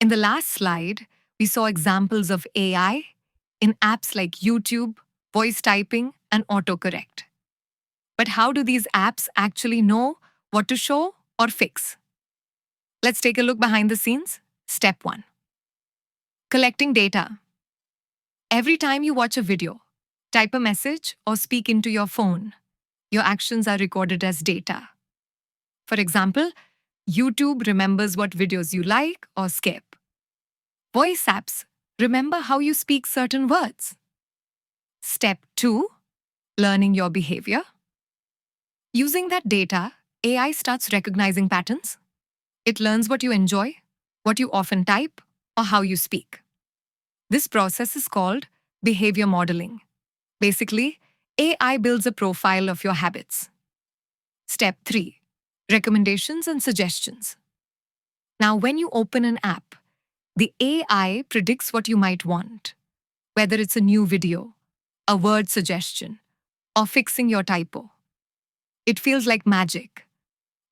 In the last slide, we saw examples of AI in apps like YouTube, voice typing, and autocorrect. But how do these apps actually know what to show or fix? Let's take a look behind the scenes. Step 1. Collecting data. Every time you watch a video, type a message, or speak into your phone, your actions are recorded as data. For example, YouTube remembers what videos you like or skip. Voice apps remember how you speak certain words. Step 2. Learning your behavior. Using that data, AI starts recognizing patterns. It learns what you enjoy, what you often type, or how you speak. This process is called behavior modeling. Basically, AI builds a profile of your habits. Step 3. Recommendations and suggestions. Now, when you open an app, the AI predicts what you might want, whether it's a new video, a word suggestion, or fixing your typo. It feels like magic,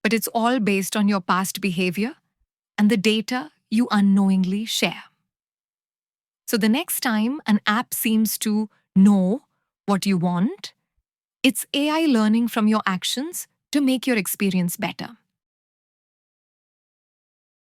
but it's all based on your past behavior and the data you unknowingly share. So the next time an app seems to know what you want, it's AI learning from your actions to make your experience better.